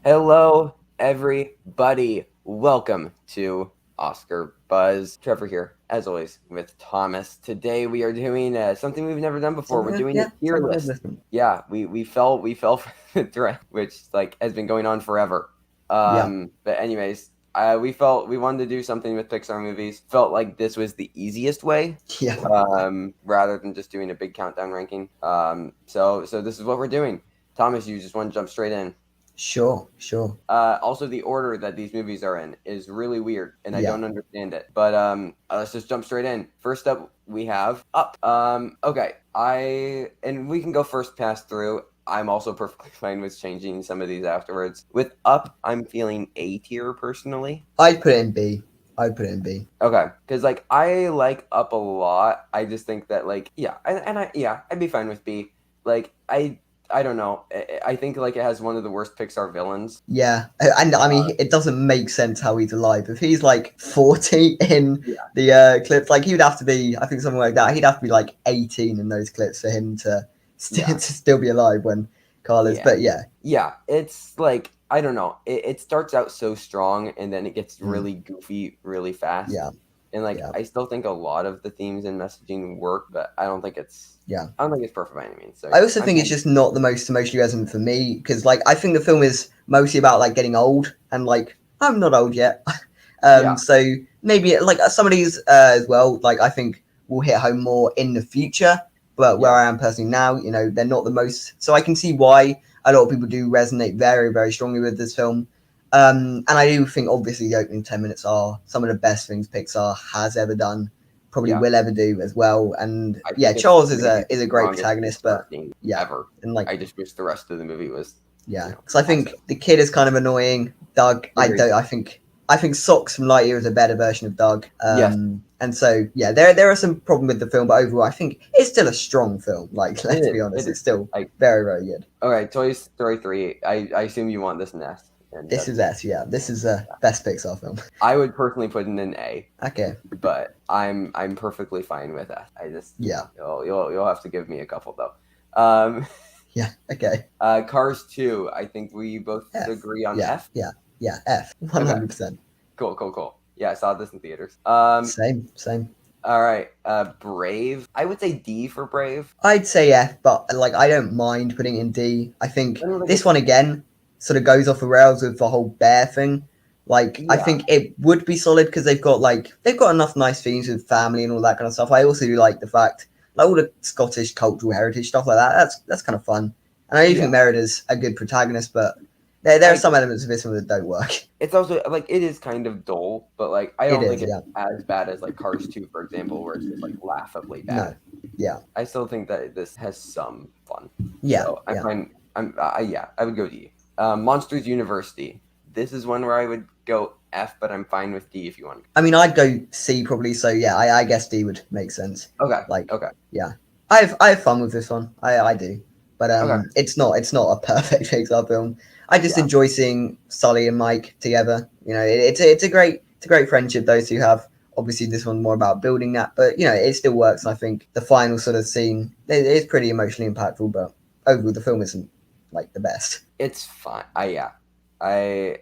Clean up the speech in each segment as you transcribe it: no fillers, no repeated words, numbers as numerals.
Hello, everybody. Welcome to Oscar Buzz. Trevor here, as always, with Thomas. Today we are doing something we've never done before. We're doing a tier Something list. different. Yeah, we fell for the threat, which has been going on forever. Yeah, But anyways, we felt we wanted to do something with Pixar movies. Felt like this was the easiest way, yeah, rather than just doing a big countdown ranking. So this is what we're doing. Thomas, you just want to jump straight in. sure. Also, the order that these movies are in is really weird, and I Yeah, don't understand it. But let's just jump straight in. First up, we have Up. Okay, and we can go first pass through. I'm also perfectly fine with changing some of these afterwards. With Up, I'm feeling A tier personally. I'd put it in B. I'd put it in B. Okay, because I like Up a lot. I just think that yeah, I'd be fine with B. Like I don't know. I think it has one of the worst Pixar villains. Yeah, and I mean, it doesn't make sense how he's alive. If he's like 40 in Yeah. the clips, like he would have to be, I think something like that. He'd have to be like 18 in those clips for him to Yeah. to still be alive when Carl is. Yeah. But yeah, Yeah, it's I don't know. It starts out so strong and then it gets mm, really goofy really fast. yeah, And yeah, I still think a lot of the themes and messaging work, but yeah. I don't think it's perfect by any means. So I also I'm think it's fine. just not the most emotionally resonant for me because, like, I think the film is mostly about like getting old, and like I'm not old yet, Yeah, so maybe like some of these as well. Like, I think will hit home more in the future, but where yeah, I am personally now, they're not the most. So I can see why a lot of people do resonate very strongly with this film. And I do think obviously the opening 10 minutes are some of the best things Pixar has ever done, probably yeah. will ever do as well. And I yeah, think it's Charles is maybe a the great strongest protagonist, Pixar but theme yeah, ever. and like I just wish the rest of the movie was, yeah, because I think awesome. the kid is kind of annoying. Doug, I Agreed. don't. I think Socks from Lightyear is a better version of Doug. Yes, And so yeah, there are some problems with the film, but overall, I think it's still a strong film. Like, it let's is. be honest, It is. it's still Like, very good. okay, Toy Story 3. I assume you want this nest, and This is that's S. Yeah, this is a best Pixar film. I would personally put in an A. Okay. But I'm perfectly fine with that. I just Yeah. you'll have to give me a couple though. Um, Yeah. Okay. Cars 2. I think we both F. agree on Yeah. F. Yeah. Yeah. F. One Okay, hundred percent. cool. Yeah, I saw this in theaters. Same. All right. Brave. I would say D for Brave. I'd say F, but like I don't mind putting it in D. I I think don't think this it's one again sort of goes off the rails with the whole bear thing. Like I yeah think it would be solid because they've got enough nice themes with family and all that kind of stuff. I also do like the fact like all the Scottish cultural heritage stuff like that. That's kind of fun. And I do yeah. think Merida's a good protagonist, but there I are some agree. elements of this one that don't work. It's also it is kind of dull, but I It don't is, think it's yeah. as bad as Cars 2, for example, where it's just laughably bad. No, yeah, I still think that this has some fun. yeah, So I'm yeah. fine. Yeah, I would go D. Monsters University. This is one where I would go F, but I'm fine with D if you want. I mean, I'd go C probably. So yeah, I guess D would make sense. Okay, Like, okay, yeah, I have fun with this one. I do, but okay. it's not a perfect Pixar film. I just Yeah, enjoy seeing Sully and Mike together. It's a great friendship those two have. Obviously, this one's more about building that, but it still works. I think the final sort of scene is pretty emotionally impactful, but overall the film isn't like the best. it's fine. I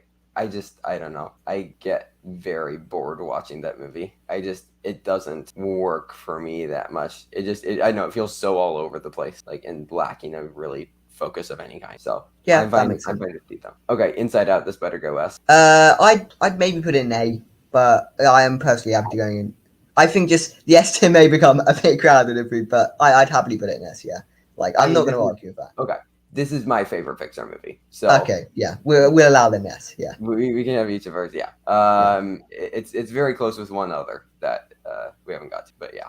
I don't know. I get very bored watching that movie. It doesn't work for me that much. I know it feels so all over the place, and lacking a really focus of any kind. So Yeah, that makes I'm sense. fine with D though. Okay, Inside Out. This better go S. I'd maybe put it in A, but I am personally happy to go in. I think just the S tier may become a bit crowded if we, but I'd happily put it in S. Yeah, like I I'm mean, not going to argue with that. okay. This is my favorite Pixar movie. So Okay, yeah, we'll allow the S. Yeah, we can have each of ours. Yeah. yeah. It's very close with one other that we haven't got to, but yeah.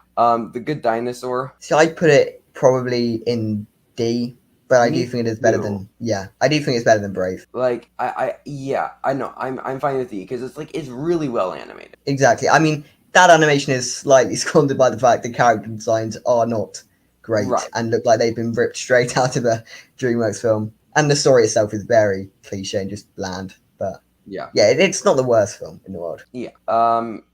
The Good Dinosaur. So I'd put it probably in D, but I do Me think it is better too. than I do think it's better than Brave. Yeah, I know. I'm fine with E because it's really well animated. Exactly. I mean, that animation is slightly squandered by the fact the character designs are not great Right. and look like they've been ripped straight out of a DreamWorks film. And the story itself is very cliche and just bland. But Yeah. yeah, it's not the worst film in the world. Yeah.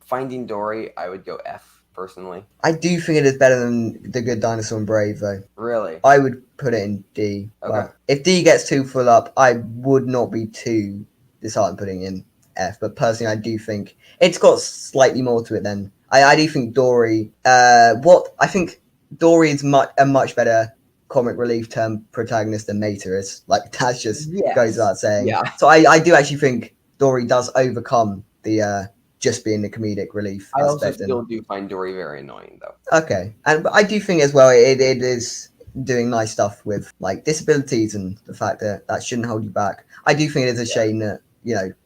Finding Dory, I would go F personally. I do think it is better than The Good Dinosaur and Brave, though. Really? I would put it in D. Okay. But if D gets too full up, I would not be too disheartened putting in F. But personally, I do think it's got slightly more to it than I do think Dory. I think Dory is a much better comic relief term protagonist than Mater is. Like that just goes without saying. Yeah. So I do actually think Dory does overcome the just being the comedic relief I also aspect. still do find Dory very annoying, though. Okay, and but I do think as well it is doing nice stuff with like disabilities and the fact that shouldn't hold you back. I do think it is a shame that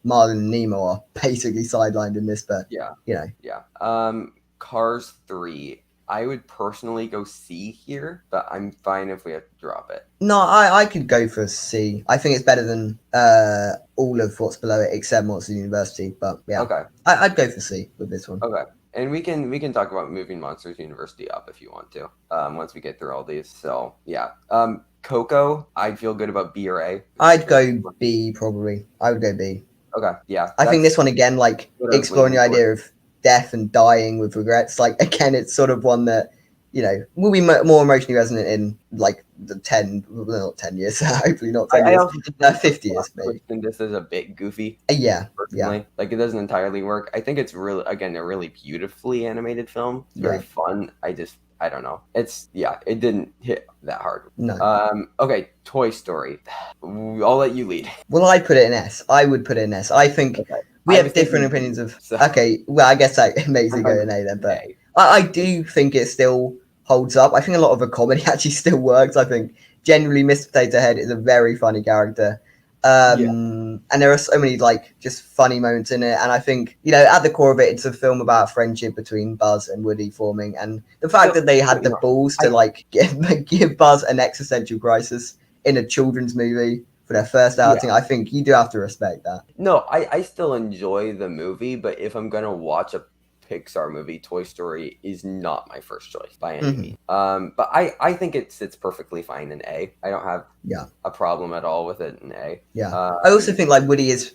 Marlin and Nemo are basically sidelined in this, but Yeah. Yeah. Cars 3. I would personally go C here, but I'm fine if we have to drop it. No, I could go for C. I think it's better than all of what's below it except Monsters University. But yeah, Okay. I'd go for C with this one. Okay. And we can talk about moving Monsters University up if you want to. Once we get through all these. So yeah. Coco, I'd feel good about B or A. I'd go B probably. I would go B. Okay. Yeah. I think this one again, like exploring the idea of death and dying with regrets. Like again, it's sort of one that will be more emotionally resonant in like the 10 years. Hopefully not 10 years. 50 years maybe. And this is a bit goofy. Yeah. Personally. Like it doesn't entirely work. I think it's really a really beautifully animated film. It's very fun. I don't know. It didn't hit that hard. No. Okay, Toy Story. I'll let you lead. Well, I'd put it in S. I would put it in S. I think we have different opinions of. So. Okay, well, I guess that makes it go in A then. But I do think it still holds up. I think a lot of the comedy actually still works. I think generally Mr. Potato Head is a very funny character. And there are so many like just funny moments in it, and I think at the core of it, it's a film about friendship between Buzz and Woody forming, and the fact that they had the balls to like give Buzz an existential crisis in a children's movie for their first outing. I think you do have to respect that. No, I still enjoy the movie, but if I'm gonna watch a Pixar movie, Toy Story is not my first choice by any means. But I think it sits perfectly fine in A. I don't have a problem at all with it in A. I also think like Woody's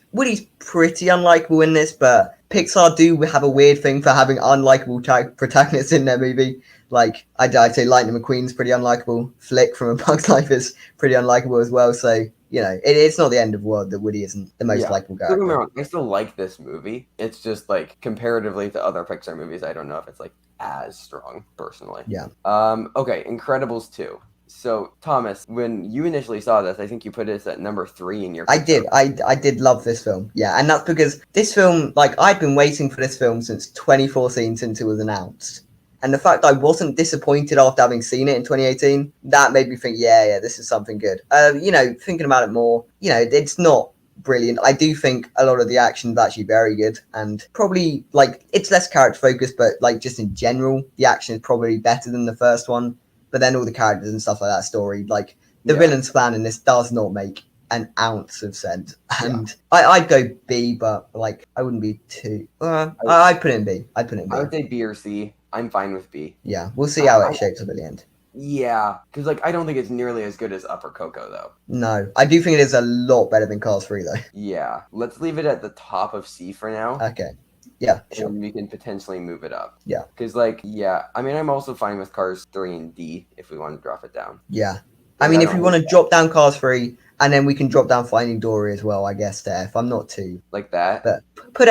pretty unlikable in this, but Pixar do have a weird thing for having unlikable protagonists in their movie. Like I'd say Lightning McQueen's pretty unlikable. Flick from A Bug's Life is pretty unlikable as well. So it's not the end of the world that Woody isn't the most likable character. Don't get me wrong, I still like this movie. It's just like comparatively to other Pixar movies, I don't know if it's like as strong personally. Okay, Incredibles 2. So Thomas, when you initially saw this, I think you put this at number 3 in your. I did. I did love this film. Yeah, and that's because this film, like I'd been waiting for this film since 2014, since it was announced. And the fact I wasn't disappointed after having seen it in 2018, that made me think, yeah, this is something good. Thinking about it more, it's not brilliant. I do think a lot of the action is actually very good, and probably like it's less character focused, but like just in general, the action is probably better than the first one. But then all the characters and stuff like that story, like the villain's plan in this does not make an ounce of sense. And I'd go B, but like I wouldn't be too. I'd put it in B. I would say B or C. I'm fine with B. Yeah, we'll see how it shapes up at the end. Yeah, because like I don't think it's nearly as good as Upper Coco though. No, I do think it is a lot better than Cars 3 though. Yeah, let's leave it at the top of C for now. Okay. Yeah, sure. And we can potentially move it up. Yeah. Because I mean, I'm also fine with Cars 3 and D if we want to drop it down. Yeah. I mean, if we want to drop down Cars 3, and then we can drop down Finding Dory as well, I guess, to F. I'm not too... Like that? But put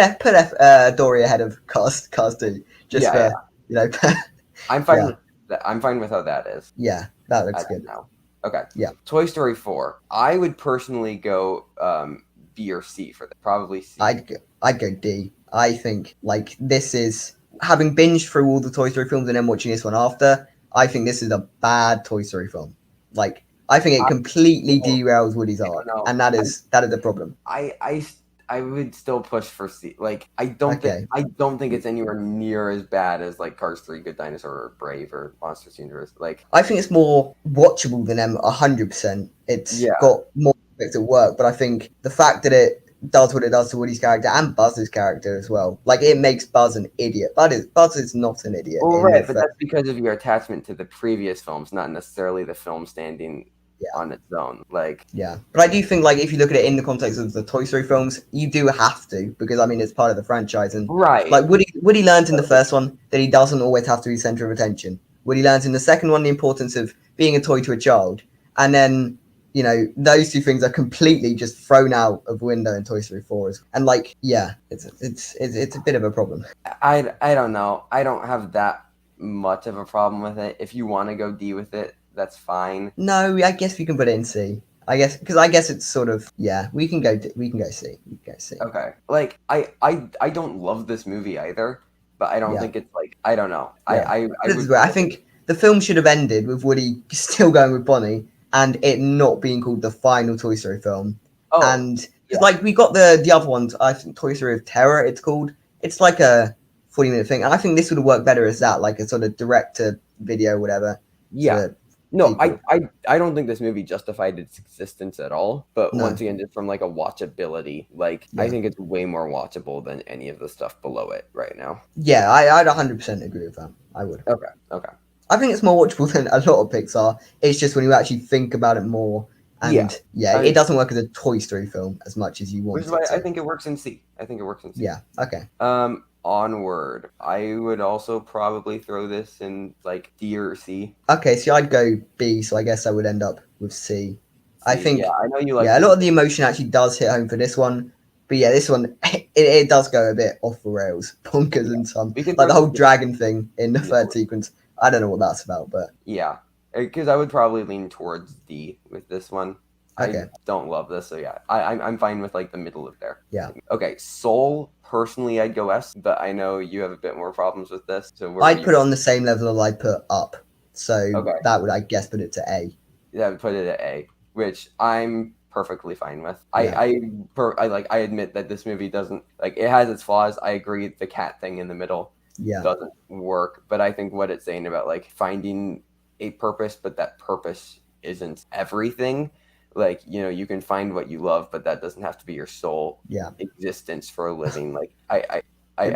Dory ahead of Cars 2. Just for... I'm fine with that. I'm fine with how that is. Yeah, that looks good now. Okay. Yeah. Toy Story 4. I would personally go B or C for that. Probably C. I'd go D. I think like this is having binged through all the Toy Story films and then watching this one after. I think this is a bad Toy Story film. Like I think it completely derails Woody's arc, and that is the problem. I would still push for C. Like I don't think it's anywhere near as bad as like Cars 3, Good Dinosaur, or Brave, or Monsters University. Like I think it's more watchable than them 100%. It's got more aspects at work, but I think the fact that it does what it does to Woody's character and Buzz's character as well, like it makes Buzz an idiot. Buzz is not an idiot. Well, right, but that's because of your attachment to the previous films, not necessarily the film standing on its own. Like, yeah. But I do think, like, if you look at it in the context of the Toy Story films, you do have to, because I mean it's part of the franchise, and right. like Woody learned in the first one that he doesn't always have to be center of attention. Woody learns in the second one the importance of being a toy to a child, and then those two things are completely just thrown out of window in Toy Story 4. And like, yeah, it's a bit of a problem. I don't know. I don't have that much of a problem with it. If you want to go D with it, that's fine. No, I guess we can put it in C. I guess because I guess it's sort of, yeah. We can go C. We can go C. Okay. Like, I don't love this movie either, but I don't Yeah. think it's like, I don't know. Yeah. I This is would where I think the film should have ended with Woody still going with Bonnie and it not being called the final Toy Story film. Oh, And yeah. because like we got the other ones, I think Toy Story of Terror, it's called. It's like a 40-minute thing, and I think this would have worked better as that, like a sort of direct to video, whatever. Yeah. No, people. I don't think this movie justified its existence at all. But No. once again, just from like a watchability, like I Yeah. think it's way more watchable than any of the stuff below it right now. Yeah, I'd 100% agree with that. I would. Okay. I think it's more watchable than a lot of Pixar. It's just when you actually think about it more, and it doesn't work as a Toy Story film as much as you want Which is it why to. I think it works in C. Yeah. Okay. Onward. I would also probably throw this in like D or C. Okay, so I'd go B, so I guess I would end up with C. I think, yeah, I know you like a lot of the emotion actually does hit home for this one. But yeah, this one, it does go a bit off the rails, bonkers and some. Like the whole dragon thing in the third sequence. I don't know what that's about, but... Yeah, because I would probably lean towards D with this one. Okay. I don't love this, so yeah, I'm fine with like the middle of there. Yeah. Okay, Soul, personally I'd go S, but I know you have a bit more problems with this. So I'd put it on the same level as I'd put Up. So Okay. that would, I guess, put it to A. Yeah, I would put it at A, which I'm perfectly fine with. Yeah. I admit that this movie doesn't, like, it has its flaws. I agree the cat thing in the middle doesn't work, but I think what it's saying about like finding a purpose, but that purpose isn't everything. Like, you can find what you love, but that doesn't have to be your sole existence for a living. Like, you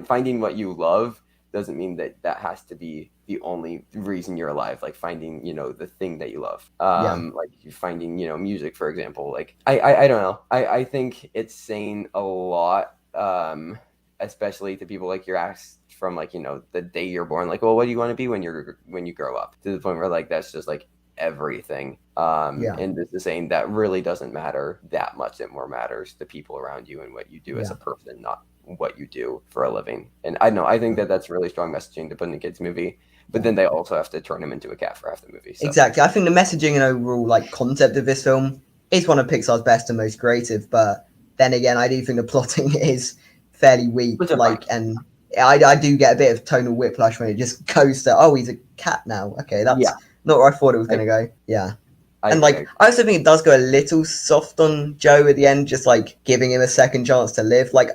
finding what you love doesn't mean that has to be the only reason you're alive. Like finding, the thing that you love. Like you finding, music, for example. Like, I don't know. I think it's saying a lot, especially to people like you're asked from like, the day you're born, like, well, what do you want to be when you grow up? To the point where like that's just like everything. And this is saying that really doesn't matter that much. It more matters the people around you and what you do as a person, not what you do for a living. And I think that's really strong messaging to put in a kids movie. But then they also have to turn him into a cat for half the movie. So. Exactly. I think the messaging and overall like concept of this film is one of Pixar's best and most creative. But then again, I do think the plotting is fairly weak. And I do get a bit of tonal whiplash when it just goes to, oh, he's a cat now. Okay, that's not where I thought it was going to go. Yeah. I also think it does go a little soft on Joe at the end, just like giving him a second chance to live. Like,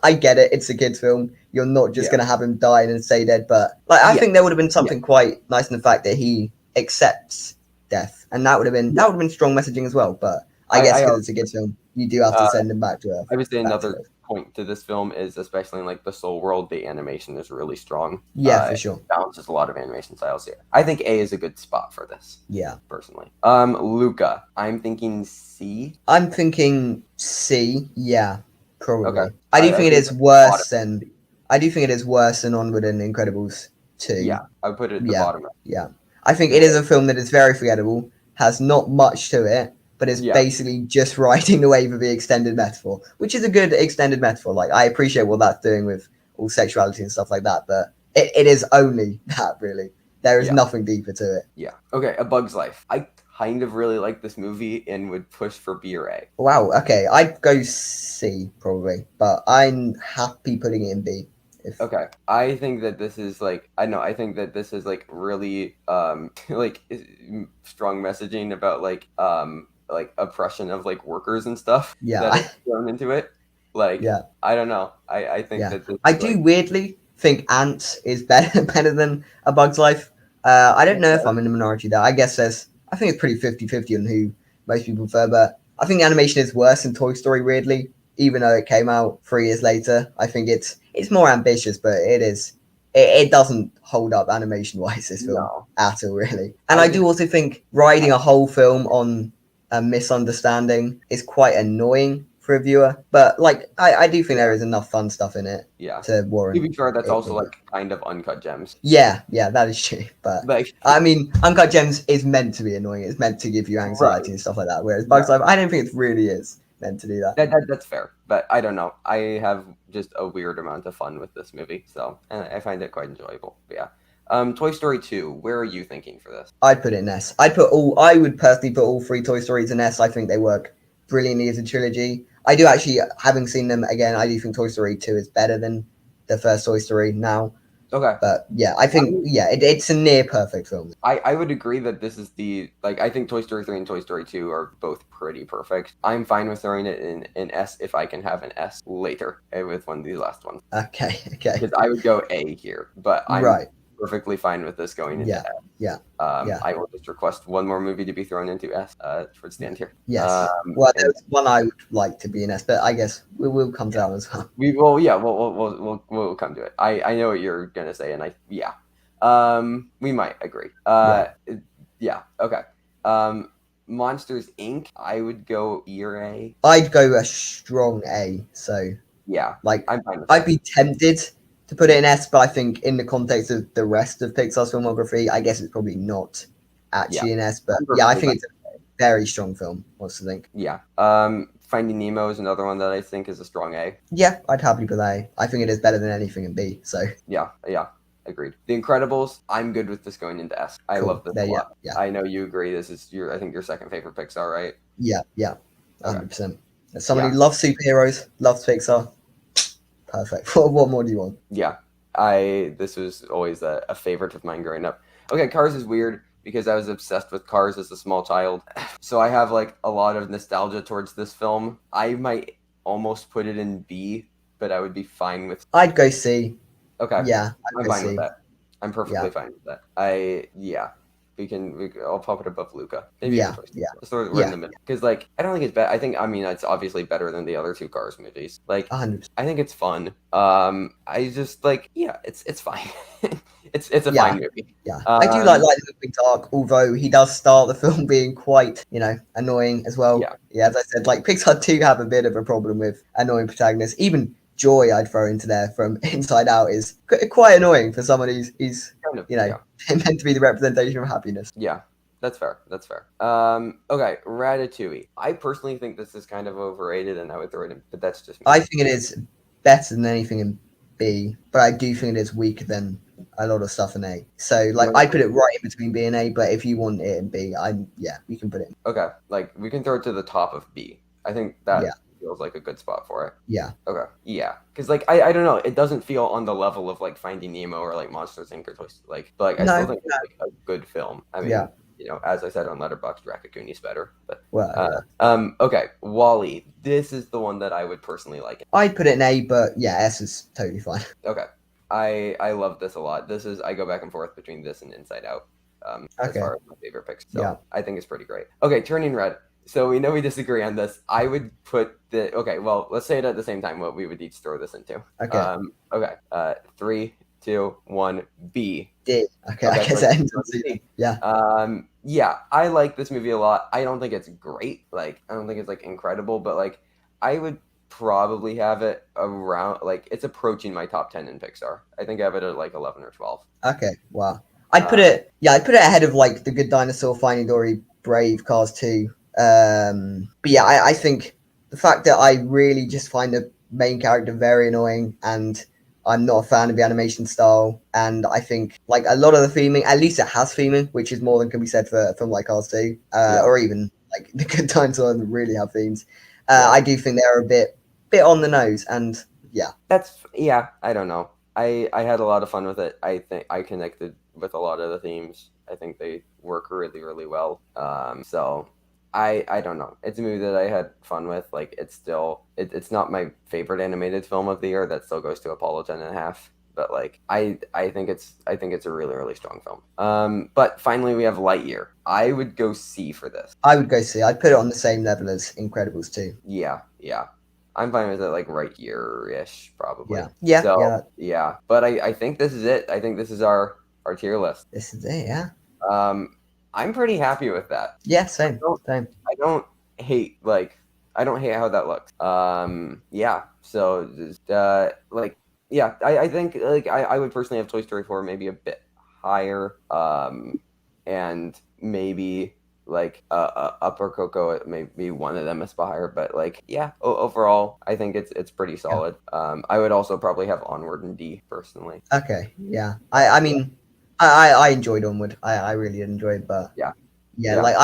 I get it, it's a kid's film. You're not just going to have him die and stay dead. But like, I think there would have been something quite nice in the fact that he accepts death, and that would have been strong messaging as well. But I guess because it's a kid's film, you do have to send him back to Earth. I would say another point to this film is, especially in like the Soul world, the animation is really strong. Yeah, for sure. It balances a lot of animation styles here. I think A is a good spot for this. Yeah, personally. Luca, I'm thinking C. I'm thinking C. Yeah, probably. Okay. I do think it is worse than. I do think it is worse than Onward and Incredibles 2. Yeah, I would put it at the bottom. Yeah, I think it is a film that is very forgettable, has not much to it, but is basically just riding the wave of the extended metaphor, which is a good extended metaphor. Like, I appreciate what that's doing with all sexuality and stuff like that, but it is only that, really. There is nothing deeper to it. Yeah. Okay, A Bug's Life. I kind of really like this movie and would push for B or A. Wow, okay. I'd go C, probably, but I'm happy putting it in B. Okay, I think that this is like, I think that this is like really like strong messaging about like oppression of like workers and stuff that is thrown into it. Like, I don't know. I think that this I do weirdly think Ants is better than A Bug's Life. I don't know if I'm in the minority there. I guess I think it's pretty 50-50 on who most people prefer, but I think the animation is worse than Toy Story, weirdly, even though it came out 3 years later. I think it's more ambitious, but it is it doesn't hold up animation wise, this film, No. at all, really. And I do also think riding a whole film on a misunderstanding is quite annoying for a viewer. But like, I do think there is enough fun stuff in it Yeah. to To warrant. be fair, that's it also being- like kind of Uncut Gems. Yeah, that is true. But Like, I mean, Uncut Gems is meant to be annoying. It's meant to give you anxiety Right. and stuff like that. Whereas Bugs Right. Life, I don't think it really is meant to do that. that's fair, but I don't know. I have just a weird amount of fun with this movie, so and I find it quite enjoyable. But yeah. Toy Story 2, where are you thinking for this? I'd put it in S. I would personally put all three Toy Stories in S. I think they work brilliantly as a trilogy. I do actually, having seen them again, I do think Toy Story 2 is better than the first Toy Story now. Okay. But yeah, I think, it's a near perfect film. I would agree that this is I think Toy Story 3 and Toy Story 2 are both pretty perfect. I'm fine with throwing it in S if I can have an S later with one of these last ones. Okay. Because I would go A here, but I'm Right. perfectly fine with this going into S. Yeah. I will just request one more movie to be thrown into S towards the end here. Yes. Well, there's one I would like to be in S, but I guess we'll come to that as well. We'll come to it. I know what you're gonna say, and we might agree. Okay. Monsters Inc. I would go E or A. I'd go a strong A. So yeah, like I'm fine with I'd that. be tempted to put it in S, but I think in the context of the rest of Pixar's filmography, I guess it's probably not actually in S. But yeah, I think it's a very strong film. What's to think? Yeah. Finding Nemo is another one that I think is a strong A. Yeah, I'd happily put that A. I think it is better than anything in B. So yeah. Agreed. The Incredibles, I'm good with this going into S. I love this a lot. Yeah. I know you agree. This is I think your second favorite Pixar, right? Yeah, 100%. Okay. As someone who loves superheroes, loves Pixar, perfect. What more do you want? Yeah, this was always a favorite of mine growing up. Okay, Cars is weird because I was obsessed with Cars as a small child, so I have like a lot of nostalgia towards this film. I might almost put it in B, but I would be fine with. I'd go C. Okay. Yeah, I'm fine with that. I'm perfectly fine with that. I'll pop it above Luca. Maybe Just throw it right in the middle. Because I don't think it's bad. It's obviously better than the other two Cars movies. 100%. I think it's fun. I just it's fine. it's a fine movie. Yeah, I do like the moving dark, although he does start the film being quite annoying as well. Yeah, as I said, Pixar do have a bit of a problem with annoying protagonists. Even Joy, I'd throw into there from Inside Out, is quite annoying for someone who's meant to be the representation of happiness. Yeah, that's fair. Okay, Ratatouille. I personally think this is kind of overrated, and I would throw it in, but that's just me. I think it is better than anything in B, but I do think it is weaker than a lot of stuff in A. So I put it right in between B and A, but if you want it in B, we can put it in. Okay, we can throw it to the top of B. I think that feels like a good spot for it. Yeah. Okay. Yeah. Because I don't know, it doesn't feel on the level of Finding Nemo or Monsters Inc. or Toy Story. But I still think it's a good film. I mean, as I said on Letterboxd, Ratatouille is better. But okay, Wally. This is the one that I would personally like. I'd put it in A, but S is totally fine. Okay. I love this a lot. I go back and forth between this and Inside Out. As far as my favorite picks. So I think it's pretty great. Okay, Turning Red. So we know we disagree on this. I would put let's say it at the same time what we would each throw this into. Okay. 3, 2, 1, B. D. Okay, I guess that ends on C. Yeah. I like this movie a lot. I don't think it's great. I don't think it's incredible, but I would probably have it around it's approaching my top 10 in Pixar. I think I have it at 11 or 12. Okay, wow. I'd put it ahead of The Good Dinosaur, Finding Dory, Brave, Cars 2. But yeah, I think the fact that I really just find the main character very annoying, and I'm not a fan of the animation style, and I think a lot of the theming, at least it has theming, which is more than can be said for a film like Cars 2, or even The Good Dinosaur doesn't really have themes. I do think they're a bit on the nose, and I don't know. I had a lot of fun with it. I think I connected with a lot of the themes. I think they work really, really well. So I don't know. It's a movie that I had fun with. It's still it's not my favorite animated film of the year. That still goes to Apollo 10.5. But I think it's a really, really strong film. But finally we have Lightyear. I would go C for this. I would go C. I'd put it on the same level as Incredibles 2. Yeah. I'm fine with it like right here-ish, probably. Yeah. So yeah, but I think this is it. I think this is our tier list. This is it. Yeah. I'm pretty happy with that. Yeah. Same. Same. I don't hate I don't hate how that looks. Yeah. So just like yeah, I think like I would personally have Toy Story 4 maybe a bit higher. And maybe like Upper Coco, maybe one of them is higher, but like yeah, overall I think it's pretty solid. I would also probably have Onward and D personally. Okay. Yeah. I mean, I enjoyed Onward. I really did enjoy it, but Yeah. yeah, Yeah. like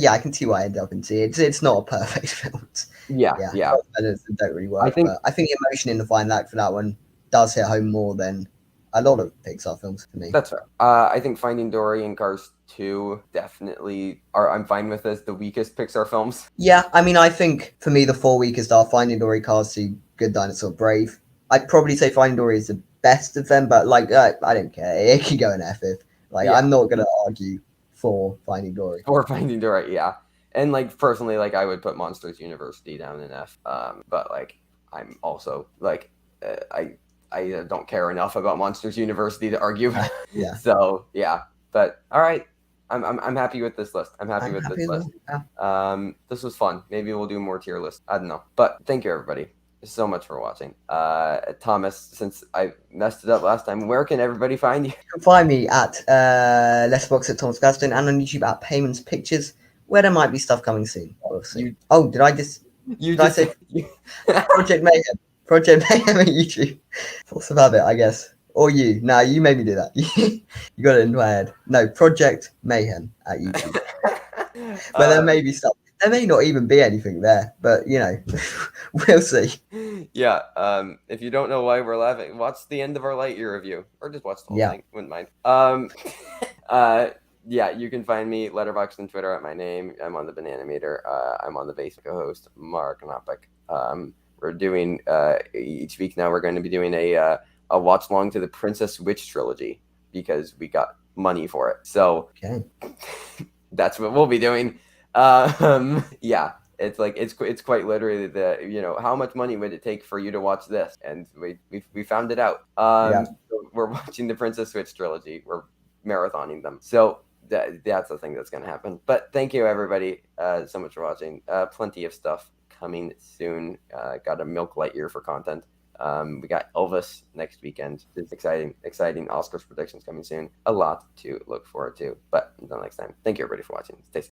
I can see why I ended up in C. It's not a perfect film. Yeah. Don't really I work. think But I think the emotion in the final act for that one does hit home more than a lot of Pixar films for me. that's fair. I think Finding Dory and Cars 2 definitely are. I'm fine with as the weakest Pixar films. Yeah, I mean, I think for me the four weakest are Finding Dory, Cars 2, Good Dinosaur, Brave. I'd probably say Finding Dory is the best of them, but like I don't care. It can go in F. Like Yeah. I'm not gonna argue for Finding Dory. Or Finding Dory, yeah. And like personally, like I would put Monsters University down in F. But like I'm also like I don't care enough about Monsters University to argue. Yeah. So yeah, but all right. I'm happy with this list. I'm happy with this as list. well. Yeah. This was fun. Maybe we'll do more tier lists. I don't know. But thank you everybody so much for watching. Thomas, since I messed it up last time, where can everybody find you? You can find me at Letterboxd at Thomas Gaston and on YouTube at Payments Pictures, where there might be stuff coming soon. We'll see. Did I just say Project Mayhem? Project Mayhem at YouTube. Force of habit, I guess. Or you. No, you made me do that. You got it in my head. No, Project Mayhem at YouTube. But there may be stuff. There may not even be anything there, but you know, we'll see. Yeah. If you don't know why we're laughing, watch the end of our Lightyear review, or just watch the whole thing. Wouldn't mind. Yeah, you can find me Letterboxd and Twitter at my name. I'm on the Banana Meter. I'm on the base co-host Mark Knopik. We're doing each week now. We're going to be doing a watch long to the Princess Switch trilogy because we got money for it. So that's what we'll be doing. Yeah, it's like it's quite literally the how much money would it take for you to watch this, and we found it out. So we're watching the Princess Switch trilogy. We're marathoning them. So that's the thing that's gonna happen. But thank you everybody so much for watching. Plenty of stuff coming soon. Got to milk Lightyear for content. We got Elvis next weekend. It's exciting Oscars predictions coming soon. A lot to look forward to. But until next time, thank you everybody for watching. Stay safe.